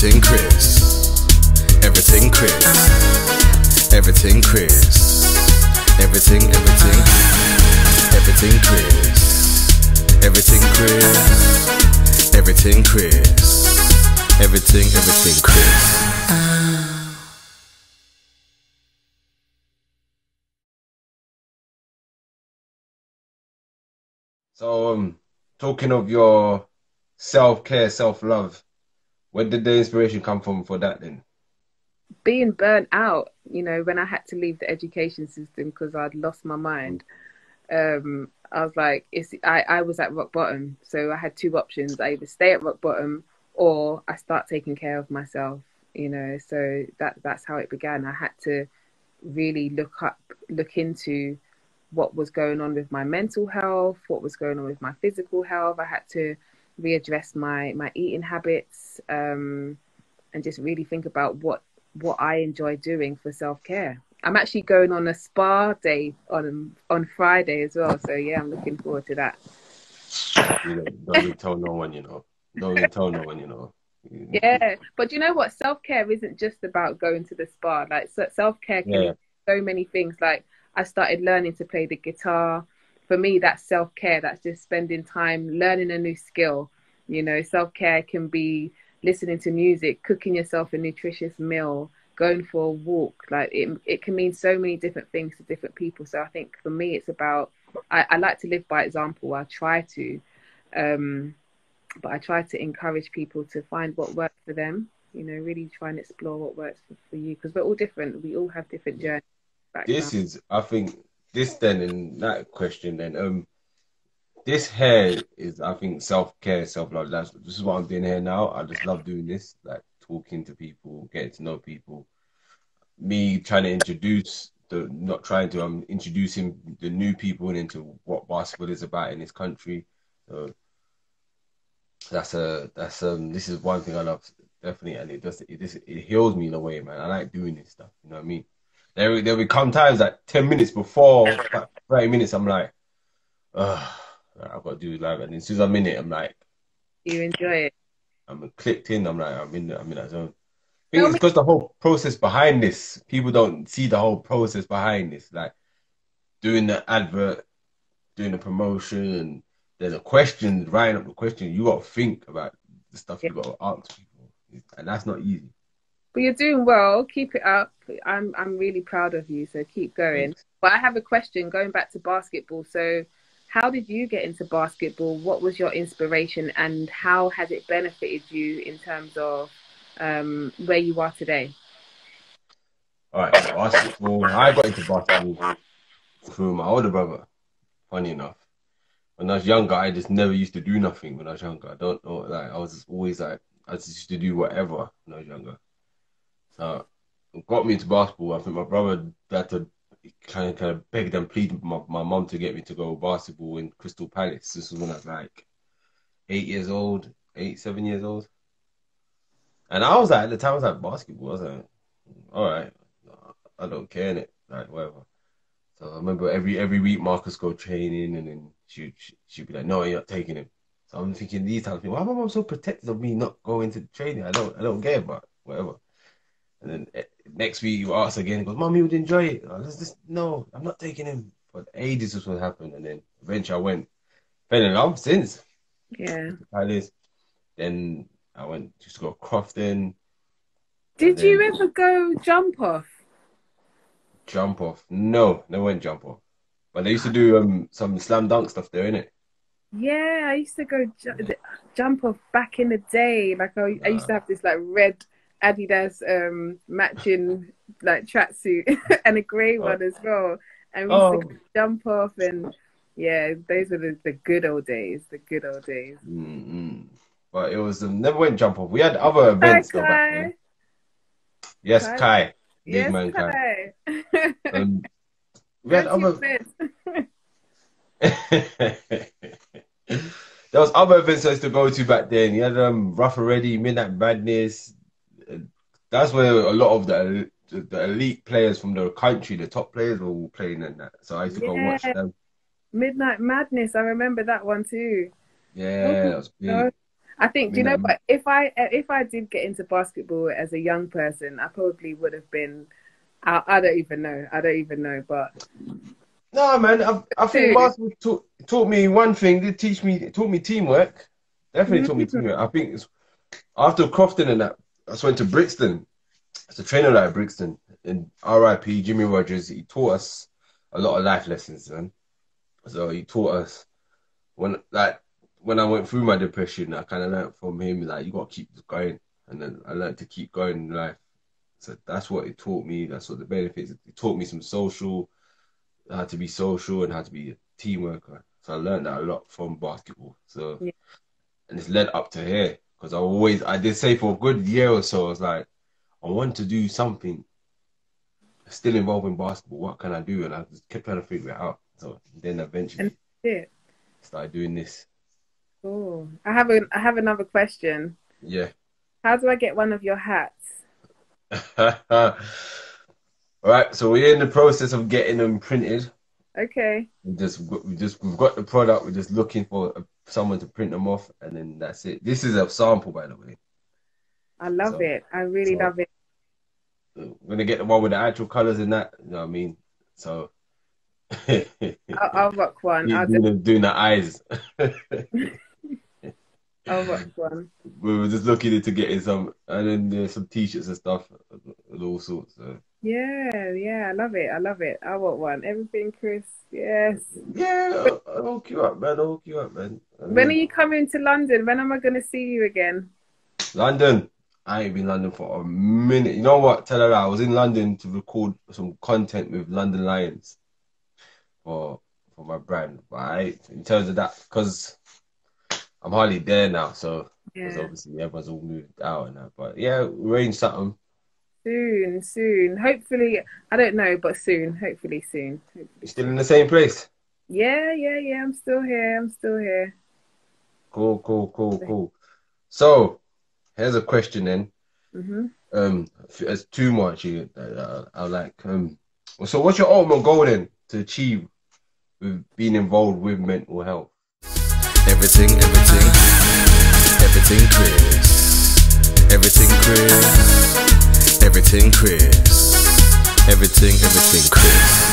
Everything Chris. Everything Chris. Everything Chris. Everything, everything. Everything Chris. Everything Chris. Everything Chris. Everything, everything Chris. So, talking of your self-care, self-love, where did the inspiration come from for that then? Being burnt out, you know, when I had to leave the education system because I'd lost my mind. I was like, I was at rock bottom. So I had two options. I either stay at rock bottom or I start taking care of myself, you know. So that's how it began. I had to really look into what was going on with my mental health, what was going on with my physical health. I had to readdress my eating habits, and just really think about what I enjoy doing for self-care. I'm actually going on a spa day on Friday as well. So yeah, I'm looking forward to that. You know, don't even tell no one, you know. Don't even tell no one, you know. Yeah, but you know what? Self-care isn't just about going to the spa. Like self-care can Yeah. be so many things. Like I started learning to play the guitar. For me, that's self-care. That's just spending time learning a new skill. You know, self-care can be listening to music, cooking yourself a nutritious meal, going for a walk. Like it can mean so many different things to different people. So I think for me, it's about, I like to live by example. I try to, but I try to encourage people to find what works for them. You know, really try and explore what works for you, because we're all different. We all have different journeys, This backgrounds. is, I think, this then and that question then. This here is, I think, self-care, self-love. This is what I'm doing here now. I just love doing this, like talking to people, getting to know people. Me trying to introduce not trying to, I'm introducing the new people into what basketball is about in this country. So this is one thing I love definitely, and it heals me in a way, man. I like doing this stuff. You know what I mean? There'll come times like 10 minutes before, about 30 minutes, I'm like, ugh, I've got to do it live, and as soon as I'm in it, I'm like, You enjoy it. I'm clicked in. I'm like, I'm in that zone. I think Tell it's me, because the whole process behind this, people don't see the whole process behind this, like doing the advert, doing the promotion, and there's a question, writing up the question. You got to think about the stuff yeah. you got to ask people, and that's not easy. But you're doing well. Keep it up. I'm really proud of you. So keep going. Thanks. But I have a question going back to basketball. So how did you get into basketball? What was your inspiration, and how has it benefited you in terms of where you are today? All right, basketball. I got into basketball through my older brother. Funny enough, when I was younger, I just never used to do nothing. When I was younger, I don't know. Like I was just always like I just used to do whatever when I was younger. So it got me into basketball. I think my brother had to kind of begged and pleaded with my mom to get me to go basketball in Crystal Palace. This was when I was like 8 years old, 7 years old. And I was like, at the time, I was like, basketball. I was like, all right, I don't care, innit? Like, whatever. So I remember every week Marcus go training, and then she'd be like, no, you're not taking him. So I'm thinking these times, why am my mom so protective of me not going to training? I don't care, but whatever. And then next week you ask again, he goes, Mom, you would enjoy it. I was just, no, I'm not taking him. For ages this would happen. And then eventually I fell in love since. Yeah. Palace. Then I went just to go Crofton, and Did you then ever go jump off? jump off. No, never went jump off. But they used to do some slam dunk stuff there, innit? Yeah, I used to go jump off back in the day. Like I used Uh, to have this like red Adidas matching like tracksuit and a grey uh, one as well. And we used to oh, go jump off, and yeah, those were the good old days. The good old days. mm-mm. But it was never went jump off. We had other Hi events though back then. Kai. Yes, Kai. Kai, big Yes, man Kai. Kai. Um, we had What's your other. bed? There was other events I used to go to back then. You had Rough Already, Midnight Madness. Uh, That's where a lot of the elite players from the country, the top players, were all playing in that. So I used to go watch Yeah, them. Midnight Madness. I remember that one too. Yeah, Oh that was my big. I think, do you know what? If I did get into basketball as a young person, I probably would have been. I don't even know. I don't even know. But no, man, I think basketball taught me one thing. It taught me teamwork. Definitely taught me teamwork. I think it's, after Crofton and that, I just went to Brixton. It's a trainer at Brixton. And R.I.P. Jimmy Rogers. He taught us a lot of life lessons, man. So he taught us when I went through my depression, I kind of learned from him, like, you got to keep going. And then I learned to keep going in life. So that's what it taught me. That's what the benefits. It taught me how to be social and how to be a team worker. So I learned that a lot from basketball. So, yeah. And it's led up to here. Because I did say for a good year or so, I was like, I want to do something still involving basketball. What can I do? And I just kept trying to figure it out. So then eventually started doing this. Oh, I have another question. Yeah. How do I get one of your hats? All right, so we're in the process of getting them printed. Okay. We've got the product. We're just looking for someone to print them off, and then that's it. This is a sample, by the way. I love it. I really love it. We're gonna get the one with the actual colors in that. You know what I mean? So I'll rock one. Doing the eyes. I'll rock one. We were just looking into getting some, and then there's some t-shirts and stuff, and all sorts. So. Yeah, I love it. I love it. I want one. Everything, Chris. Yes. Yeah, I'll hook you up, man. When are you coming to London? When am I going to see you again? London. I ain't been in London for a minute. You know what? Tell her that. I was in London to record some content with London Lions for my brand. But in terms of that, because I'm hardly there now, so because obviously everyone's all moved out and that. But yeah, arrange something. Soon. Hopefully, I don't know, but soon. Hopefully soon. You still in the same place? Yeah. I'm still here. Cool. So, here's a question then. There's two more actually. I like. So, what's your ultimate goal then to achieve with being involved with mental health? Everything Chris. Everything Chris. Everything Chris.